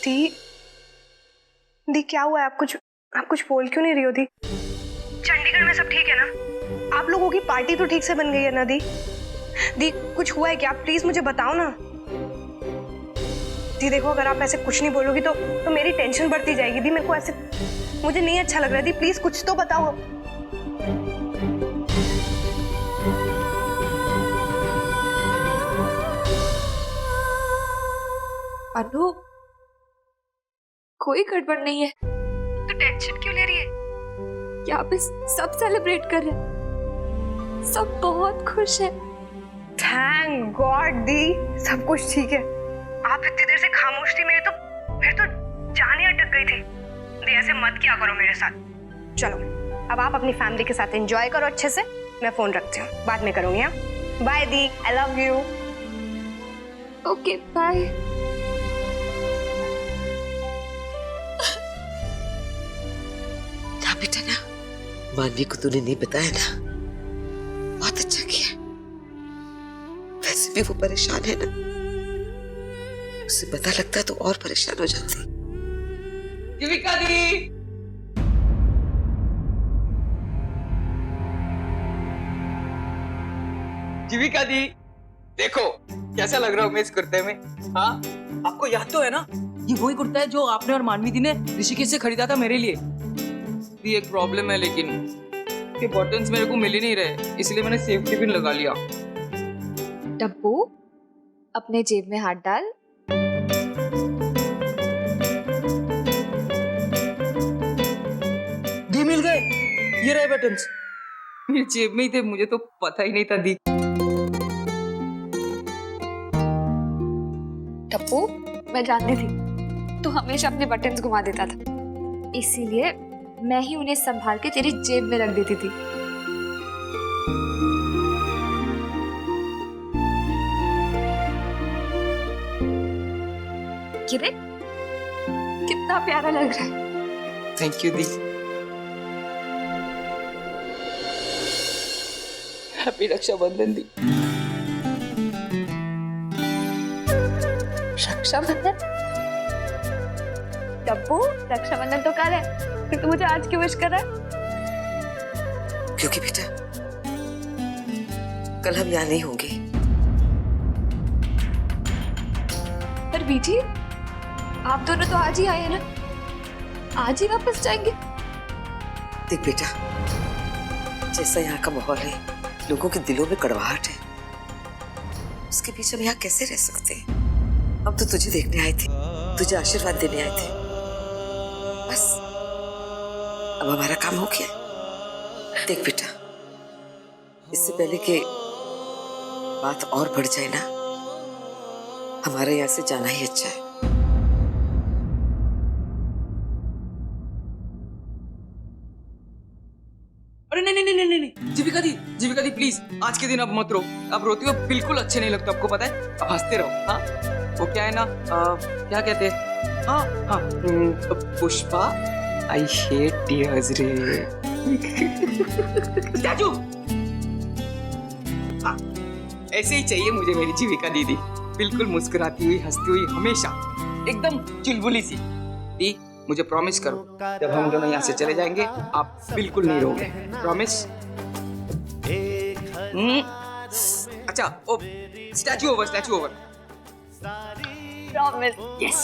दी दी क्या हुआ है? आप कुछ बोल क्यों नहीं रही हो दी? चंडीगढ़ में सब ठीक है ना? आप लोगों की पार्टी तो ठीक से बन गई है ना दी? दी कुछ हुआ है क्या? प्लीज मुझे बताओ ना दी। देखो अगर आप ऐसे कुछ नहीं बोलोगी तो मेरी टेंशन बढ़ती जाएगी दी। मेरे को ऐसे मुझे नहीं अच्छा लग रहा है दी। प्लीज कुछ तो बताओ। अनु, कोई गड़बड़ नहीं है। तो टेंशन क्यों ले रही है? यहाँ पे सब सेलिब्रेट कर रहे हैं, सब बहुत खुश है। थैंक गॉड दी सब कुछ ठीक है। आप इतनी देर से खामोश थी, मेरे तो जान ही अटक गई थी। दी ऐसे मत किया करो मेरे साथ। चलो अब आप अपनी फैमिली के साथ एंजॉय करो अच्छे से। मैं फोन रखती हूँ, बाद में करूंगी। हाँ बाय दी, I love you. Okay bye. बेटा ना, मानवी को तूने नहीं बताया ना, बहुत अच्छा किया। वैसे भी वो परेशान है ना, उसे पता लगता तो और परेशान हो जाती। जीविका दी, जीविका दी, देखो कैसा लग रहा हूँ मैं इस कुर्ते में। हाँ आपको याद तो है ना, ये वही कुर्ता है जो आपने और मानवी दी ने ऋषिकेश से खरीदा था मेरे लिए। एक प्रॉब्लम है, लेकिन ये बटन्स मेरे को मिल ही नहीं रहे, इसलिए मैंने सेफ्टी पिन लगा लिया। डब्बू, अपने जेब में हाथ डाल। दी मिल गए, ये रहे बटन्स। मेरी जेब में ही थे, मुझे तो पता ही नहीं था दी। डब्बू, मैं जानती थी तू हमेशा अपने बटन्स घुमा देता था, इसीलिए मैं ही उन्हें संभाल के तेरी जेब में रख देती थी। ये देख कितना प्यारा लग रहा है। थैंक यू दी। हैप्पी रक्षाबंधन दी। रक्षाबंधन? डब्बू, रक्षाबंधन तो कल है, फिर तू मुझे आज क्यों विश कर रहा है? क्योंकि बेटा कल हम यहाँ नहीं होंगे। पर बीजी, आप दोनों तो आज ही आए हैं ना, आज ही वापस जाएंगे? देख बेटा, जैसा यहाँ का माहौल है, लोगों के दिलों में कड़वाहट है, उसके बीच हम यहाँ कैसे रह सकते हैं? हम तो तुझे देखने आए थे, तुझे आशीर्वाद देने आए थे, बस अब हमारा काम हो गया। देख बेटा, इससे पहले कि बात और बढ़ जाए ना, हमारे यहाँ से जाना ही अच्छा है। अरे नहीं नहीं नहीं नहीं नहीं, जीविका दी प्लीज, आज के दिन अब मत रो। अब रोती हो बिल्कुल अच्छे नहीं लगता, आपको पता है। अब हंसते रहो। हाँ वो क्या है ना, क्या कहते हैं, हाँ पुष्पा, आई हेट टीयर्स रे। चाचू, हाँ ऐसे ही चाहिए मुझे मेरी जीविका दीदी, बिल्कुल मुस्कुराती हुई, हंसती हुई, हमेशा एकदम चुलबुली सी। दी मुझे प्रॉमिस करो, जब हम दोनों यहाँ से चले जाएंगे आप बिल्कुल नहीं रोगे, प्रॉमिस। अच्छा ओ, स्टैचू ओवर। प्रॉमिस। यस।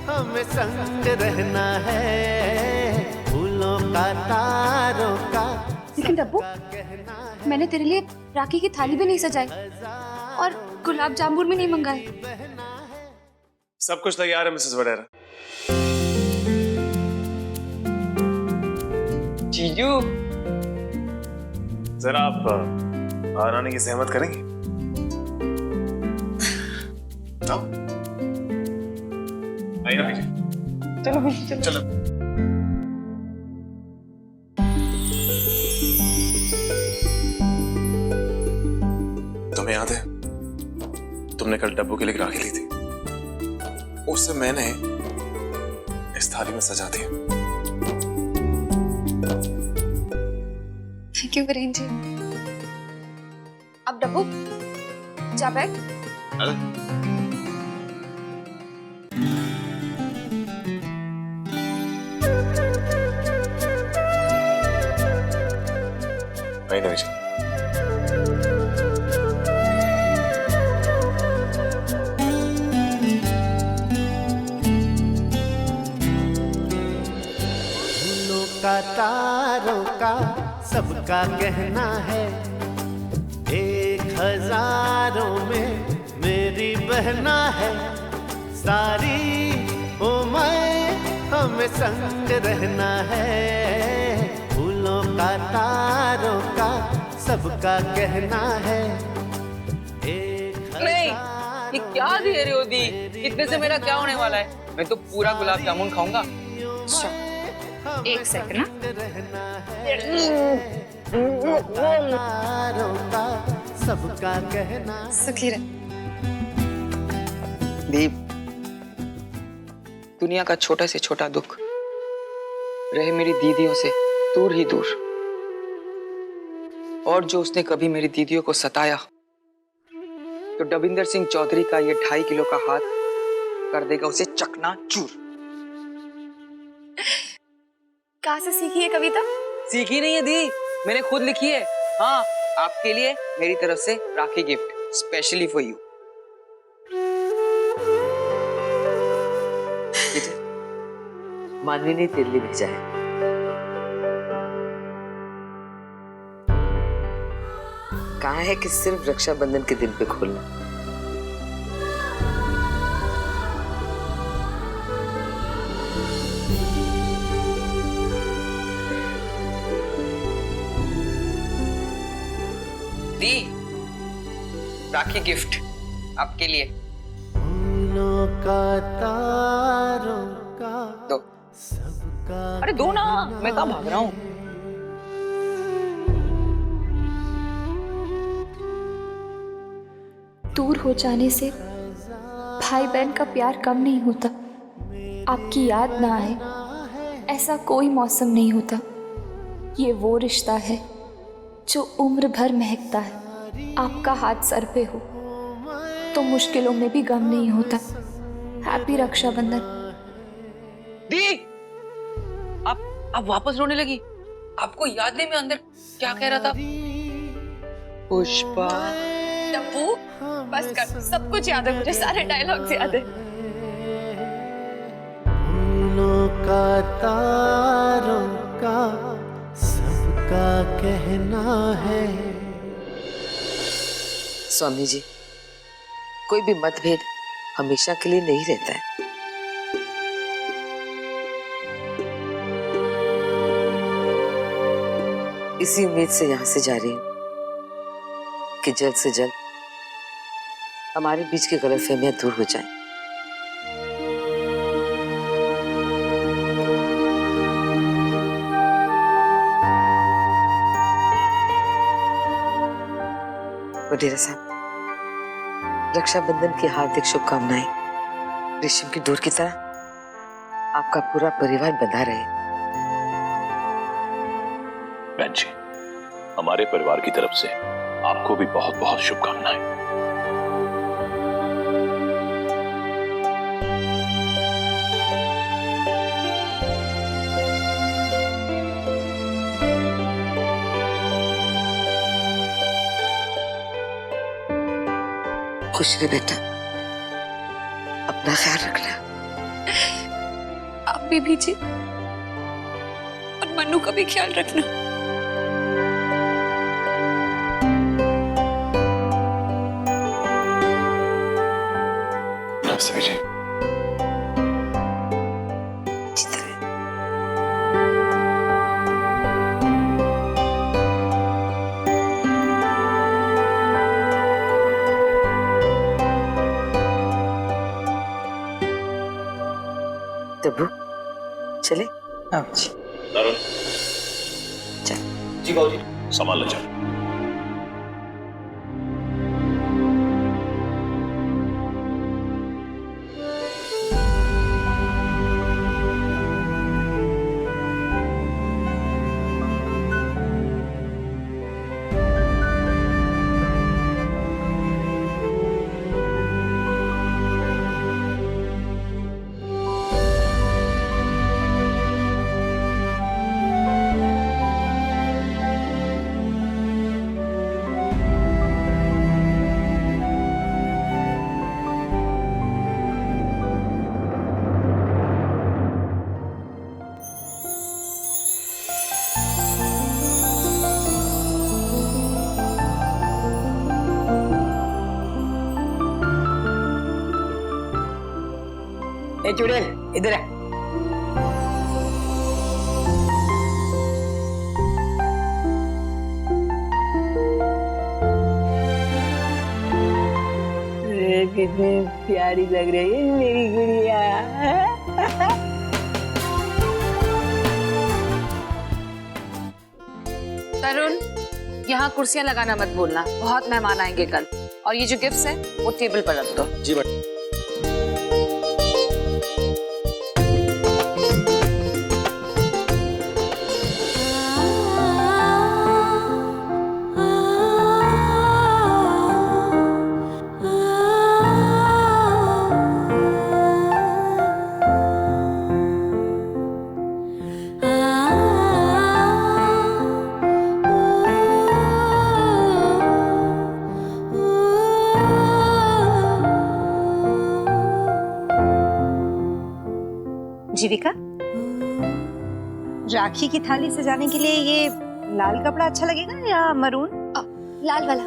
हमें संग रहना है, फूलों का तारों का। लेकिन डब्बू, मैंने तेरे लिए राखी की थाली भी नहीं सजाई और गुलाब जामुन भी नहीं मंगाए। सब कुछ तैयार है मिसेस वडेरा। जीजू, जरा आप बाहर आने की सहमत करेंगे? आओ। आइए ना पीछे। चलो। तुम्हें याद है, तुमने कल डब्बू के लिए राखी ली थी, उससे मैंने इस थाली में सजा दिया। थैंक यू वरीन जी। अब डब्बू जा बैठ। नहीं नहीं जी। फूलों का तारों का सबका कहना है, 1000 में मेरी बहना है। सारी उम्र हमें संग रहना है, फूलों का तारों का सबका कहना है। नहीं, ये क्या दे रहे हो दी? इतने से मेरा क्या होने वाला है? मैं तो पूरा गुलाब जामुन खाऊंगा। एक सेकंड ना। तारों का सबका कहना है। सुखी रहे। दीप, दुनिया का छोटा से छोटा दुख रहे मेरी दीदियों से दूर ही दूर, और जो उसने कभी मेरी दीदियों को सताया तो डबिंदर सिंह चौधरी का ये 2.5 किलो का हाथ कर देगा उसे चकनाचूर। कहाँ से सीखी है कविता? सीखी नहीं है दी, मैंने खुद लिखी है। हाँ, आपके लिए मेरी तरफ से राखी गिफ्ट स्पेशली फॉर यू। मानवी ने तेरे लिए भेजा है। कहा है कि सिर्फ रक्षाबंधन के दिन पे खोलना। दी, राखी गिफ्ट आपके लिए। फूलों का तारों का दो। सबका अरे दो ना, मैं कहाँ भाग रहा हूँ। दूर हो जाने से भाई बहन का प्यार कम नहीं होता। आपकी याद ना आए ऐसा कोई मौसम नहीं होता। ये वो रिश्ता है जो उम्र भर महकता है। आपका हाथ सर पे हो तो मुश्किलों में भी गम नहीं होता। हैप्पी रक्षाबंधन। दी, आप वापस रोने लगी। आपको याद नहीं मैं अंदर क्या कह रहा था? पुष्पा। टप्पू, बस कर, सब कुछ याद है मुझे, सारे डायलॉग्स याद है। फूलों का तारों का सबका कहना है। स्वामी जी, कोई भी मतभेद हमेशा के लिए नहीं रहता है। इसी उम्मीद से यहां से जा रही हूं कि जल्द से जल्द हमारे बीच की गलतफहमियां दूर हो जाएं। वडेरा साहब, रक्षाबंधन की हार्दिक शुभकामनाएं। रेशम की डोर की तरह आपका पूरा परिवार बंधा रहे। बहन जी, हमारे परिवार की तरफ से आपको भी बहुत बहुत शुभकामनाएं। खुश रहे बेटा, अपना ख्याल रखना। आप भी भीजी और मन्नू का भी ख्याल रखना। नमस्ते जी। तब्बू, चले? हाँ जी। तरुण, चल। जी बाबूजी। संभाल लो। ए चुड़ैल इधर है। कितनी प्यारी लग रही है मेरी गुड़िया। तरुण, यहाँ कुर्सियाँ लगाना मत भूलना, बहुत मेहमान आएंगे कल। और ये जो गिफ्ट्स हैं वो टेबल पर रख दो। जी मैडम। जीविका, राखी की थाली सजाने के लिए ये लाल कपड़ा अच्छा लगेगा या मरून? लाल वाला।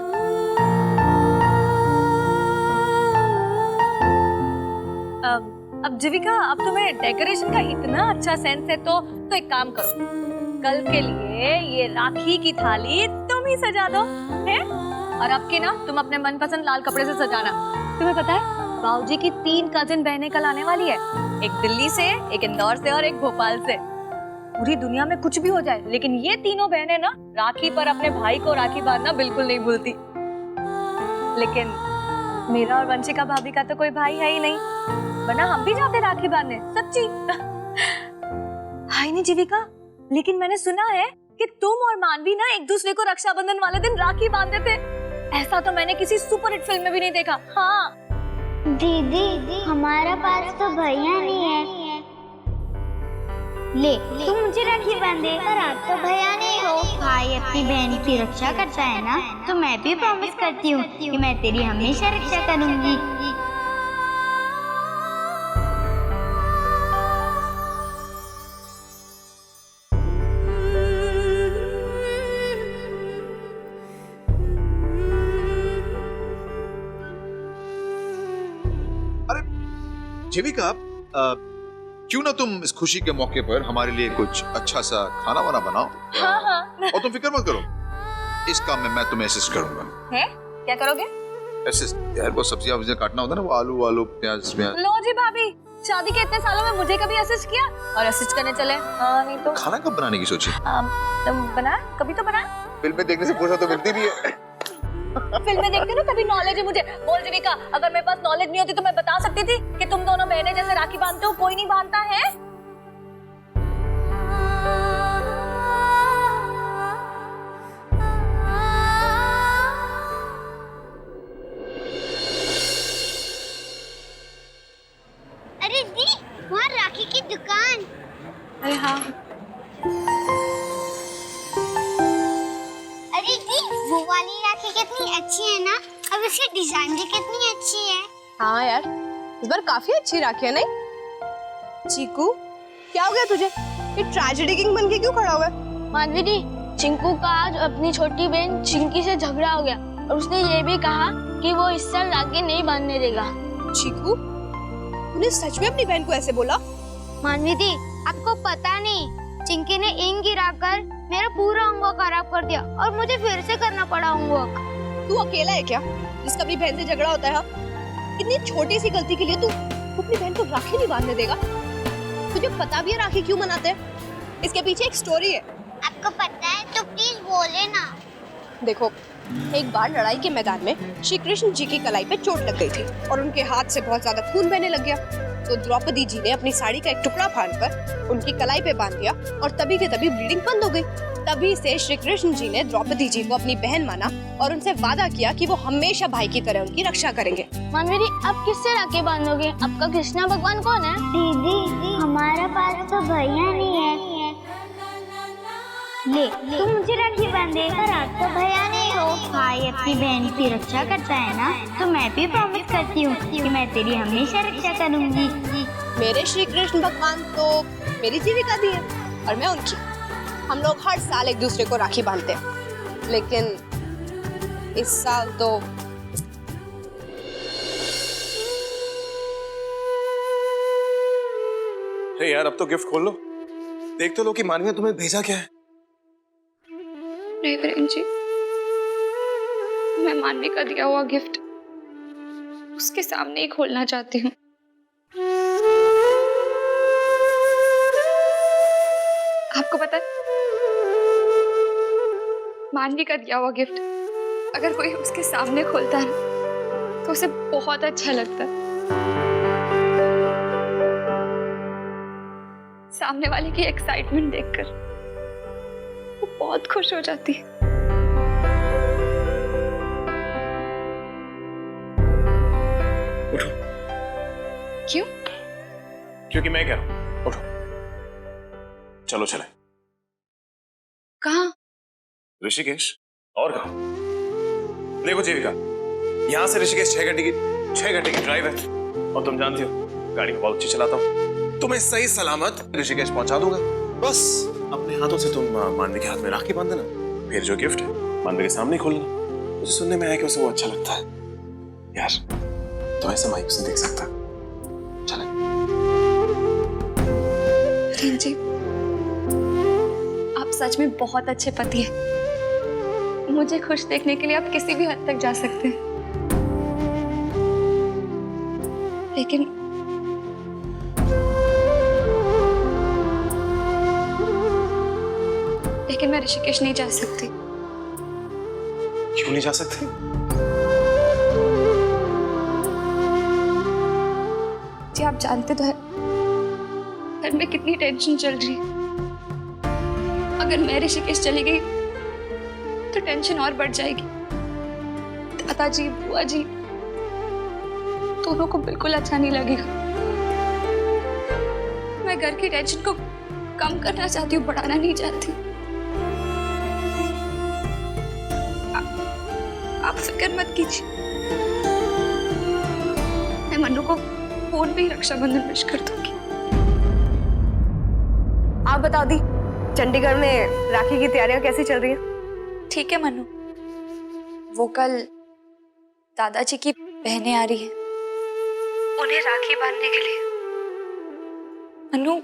अब जीविका, अब तुम्हें डेकोरेशन का इतना अच्छा सेंस है तो एक काम करो, कल के लिए ये राखी की थाली तुम ही सजा दो, है? और अब की ना तुम अपने मनपसंद लाल कपड़े से सजाना। तुम्हें पता है बाबूजी की 3 कजिन बहनें कल आने वाली है, एक दिल्ली से, एक इंदौर से और एक भोपाल से। पूरी दुनिया में कुछ भी हो जाए लेकिन ये तीनों बहनें ना राखी पर अपने भाई को राखी बांधना बिल्कुल नहीं भूलती। लेकिन मेरा और वंशिका भाभी का तो कोई भाई है ही नहीं, वरना हम भी जाते राखी बांधने, सच्ची। हाय नहीं जीविका, लेकिन मैंने सुना है कि तुम और मानवी ना एक दूसरे को रक्षाबंधन वाले दिन राखी बांधते थे। ऐसा तो मैंने किसी सुपरहिट फिल्म में भी नहीं देखा। हाँ दीदी, हमारा पास तो भैया नहीं है। ले तुम मुझे राखी बांधे, पर आप तो भैया नहीं हो। भाई अपनी बहन की रक्षा करता है ना, तो मैं भी प्रॉमिस करती हूँ कि मैं तेरी हमेशा रक्षा करूँगी। जीविका, क्यों ना तुम इस खुशी के मौके पर हमारे लिए कुछ अच्छा सा खाना वाना बनाओ। हाँ। और तुम फिक्र मत करो, इस काम में मैं तुम्हें असिस्ट करूंगा। है? क्या करोगे? असिस्ट यार, वो सब्जियां वब्जियां काटना होता है ना, वो आलू प्याज। लो जी भाभी, शादी के इतने सालों में मुझे कभी असिस्ट किया? और असिस्ट करने चले? नहीं तो खाना कब बनाने की सोची? तुम बना, कभी तो बना। फिल्में देखने से फुर्सत तो मिलती नहीं है। फिल्में देखते ना, तभी नॉलेज है मुझे। बोल जीविका, अगर मेरे पास नॉलेज नहीं होती तो मैं बता सकती थी कि तुम दोनों बहनें जैसे राखी बांधते हो कोई नहीं बांधता है। अरे दी, वहाँ राखी की दुकान। अरे हाँ। अरे दी, वो वाली राखी कितनी अच्छी है ना, अब इसकी डिजाइन भी कितनी अच्छी है। हाँ यार, इस बार काफी अच्छी राखी है नहीं? चीकू, क्या हो गया तुझे? ये ट्रेजेडी किंग बन के क्यों खड़ा हुआ है? माधवी दी, चिंकू का आज अपनी छोटी बहन चिंकी से झगड़ा हो गया और उसने ये भी कहा कि वो इस साल राखी नहीं बांधने देगा। चीकू, तूने सच में अपनी बहन को ऐसे बोला? मानवी दी, आपको पता नहीं, चिंकी ने इंक गिराकर मेरा पूरा होमवर्क खराब कर दिया और मुझे फिर से करना पड़ा होमवर्क। तू अकेला है क्या जिसका अपनी बहन से झगड़ा होता है? इतनी छोटी सी गलती के लिए तू अपनी बहन को राखी नहीं बांधने देगा? तुझे पता भी है राखी क्यों मनाते हैं? इसके पीछे एक स्टोरी है। आपको पता है तो प्लीज बोले ना। देखो, एक बार लड़ाई के मैदान में श्री कृष्ण जी की कलाई पे चोट लग गई थी और उनके हाथ से बहुत ज्यादा खून बहने लग गया। तो द्रौपदी जी ने अपनी साड़ी का एक टुकड़ा फाड़कर उनकी कलाई पे बांध दिया और तभी के तभी ब्लीडिंग बंद हो गई। तभी से श्री कृष्ण जी ने द्रौपदी जी को अपनी बहन माना और उनसे वादा किया कि वो हमेशा भाई की तरह उनकी रक्षा करेंगे। मानवी दी, आप किससे राखी बांधोगे? आपका कृष्णा भगवान कौन है? दीदी, हमारा पास तो भैया नहीं है। ले तुम मुझे राखी बांधे, पर आप तो भैया नहीं हो। भाई अपनी बहन की रक्षा करता है ना, तो मैं भी प्रॉमिस करती हूँ कि मैं तेरी हमेशा रक्षा करूँगी। मेरे श्री कृष्ण भगवान तो मेरी जीविका दी है और मैं उनकी। हम लोग हर साल एक दूसरे को राखी बांधते हैं, लेकिन इस साल तो अरे यार, अब तो गिफ्ट खोल लो, देख तो लो कि मानवी ने तुम्हें भेजा क्या है। नहीं वीरेन जी, मैं मानवी का दिया हुआ गिफ्ट उसके सामने ही खोलना चाहती हूँ। आपको पता है, मानवी का दिया हुआ गिफ्ट अगर कोई उसके सामने खोलता है ना, तो उसे बहुत अच्छा लगता है। सामने वाले की एक्साइटमेंट देखकर वो बहुत खुश हो जाती है। उठो। क्यों? क्योंकि मैं कह रहा हूं, उठो, चलो चले। कहाँ? ऋषिकेश। और कहाँ? देखो जीविका, यहां से ऋषिकेश 6 घंटे की ड्राइव है, और तुम जानती हो गाड़ी में बहुत अच्छी चलाता हूँ, तुम्हें सही सलामत ऋषिकेश पहुंचा दूंगा। बस अपने हाथों से तुम मानवी के हाथ में राखी बांध देना, फिर जो गिफ्ट है मानवी के सामने खोलना। मुझे सुनने में आया कि उसे वो अच्छा लगता है। यार, तो ऐसे मायूस नहीं देख सकता। चले। वीरेन जी, आप सच में बहुत अच्छे पति हैं। मुझे खुश देखने के लिए आप किसी भी हद तक जा सकते हैं, लेकिन मैं ऋषिकेश नहीं जा सकती। क्यों नहीं जा सकते? जी आप जानते तो है घर में कितनी टेंशन चल रही है। अगर मैं ऋषिकेश चली गई तो टेंशन और बढ़ जाएगी। दादाजी, बुआ जी दोनों को बिल्कुल अच्छा नहीं लगेगा। मैं घर की टेंशन को कम करना चाहती हूँ, बढ़ाना नहीं चाहती। आप फिक्र मत कीजिए, मैं मन्नू को फोन पे ही रक्षाबंधन विश कर दूंगी। आप बताओ दी, चंडीगढ़ में राखी की तैयारियां कैसी चल रही हैं? ठीक है मन्नू, वो कल दादाजी की बहनें आ रही हैं, उन्हें राखी बांधने के लिए। मन्नू,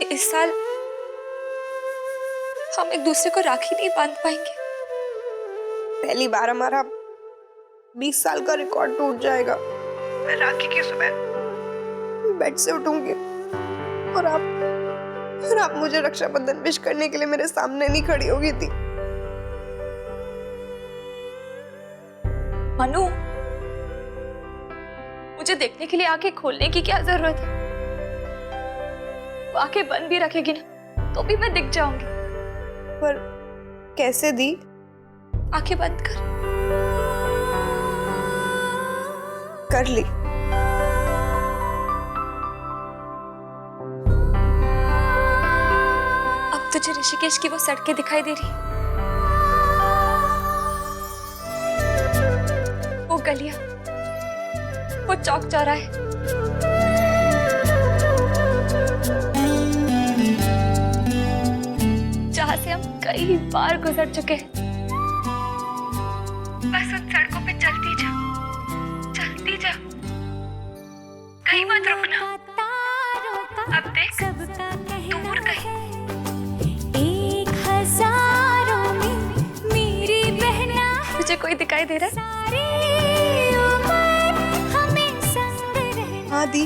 इस साल हम एक दूसरे को राखी नहीं बांध पाएंगे। पहली बार हमारा 20 साल का रिकॉर्ड टूट जाएगा। मैं राखी की सुबह बेड से उठूंगी और आप मुझे रक्षाबंधन विश करने के लिए मेरे सामने नहीं खड़ी होगी थी। मनु, मुझे देखने के लिए आंखें खोलने की क्या जरूरत है? वो आंखें बंद भी रखेगी ना तो भी मैं दिख जाऊंगी। पर कैसे दी? आंखें बंद कर ली। अब तुझे ऋषिकेश की वो सड़कें दिखाई दे रही, वो गलियां, वो चौक चौराहे, जहां से हम कई बार गुजर चुके हैं। बस उन सड़कों पे चलती जा, कहीं मत रुकना। अब देख, दूर कहीं मुझे कोई दिखाई दे रहा है? हाँ दी,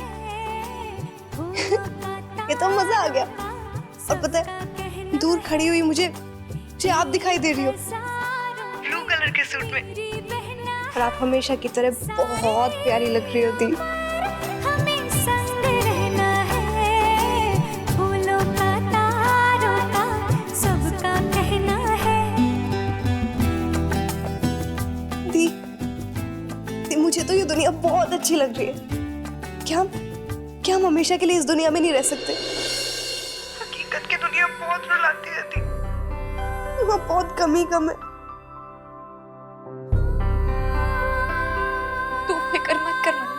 ये तो मजा आ गया। और पता है, दूर खड़ी हुई मुझे आप दिखाई दे रही हो, ब्लू कलर के सूट में, और आप हमेशा की तरह बहुत प्यारी लग रही होती। मुझे तो ये दुनिया बहुत अच्छी लग रही है। क्या हम हमेशा के लिए इस दुनिया में नहीं रह सकते? हकीकत की दुनिया बहुत रुलाती रहती, वहाँ बहुत कम है। तू फिक्र मत कर मनु,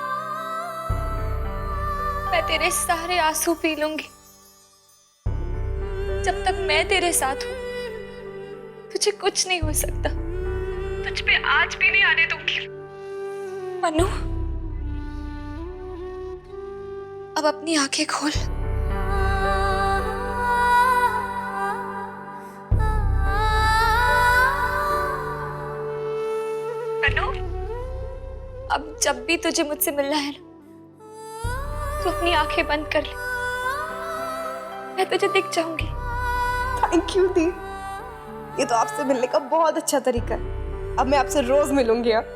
मैं तेरे सारे आंसू पी लूंगी। जब तक मैं तेरे साथ हूँ तुझे कुछ नहीं हो सकता। तुझ पे आज भी नहीं आने दूंगी। मनु, अब अपनी आंखें खोल। तनु, अब जब भी तुझे मुझसे मिलना है ना, तो अपनी आंखें बंद कर ले, मैं तुझे दिख जाऊंगी। थैंक यू दी, ये तो आपसे मिलने का बहुत अच्छा तरीका है। अब मैं आपसे रोज मिलूंगी। अब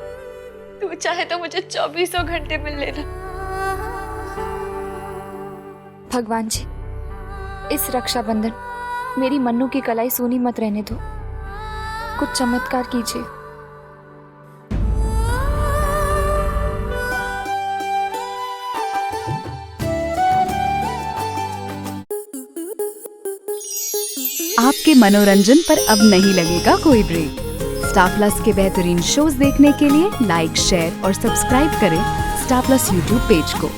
तू चाहे तो मुझे 24 घंटे मिल लेना। भगवान जी, इस रक्षाबंधन मेरी मन्नू की कलाई सूनी मत रहने दो, कुछ चमत्कार कीजिए। आपके मनोरंजन पर अब नहीं लगेगा कोई ब्रेक। स्टार प्लस के बेहतरीन शोज देखने के लिए लाइक, शेयर और सब्सक्राइब करें स्टार प्लस यूट्यूब पेज को।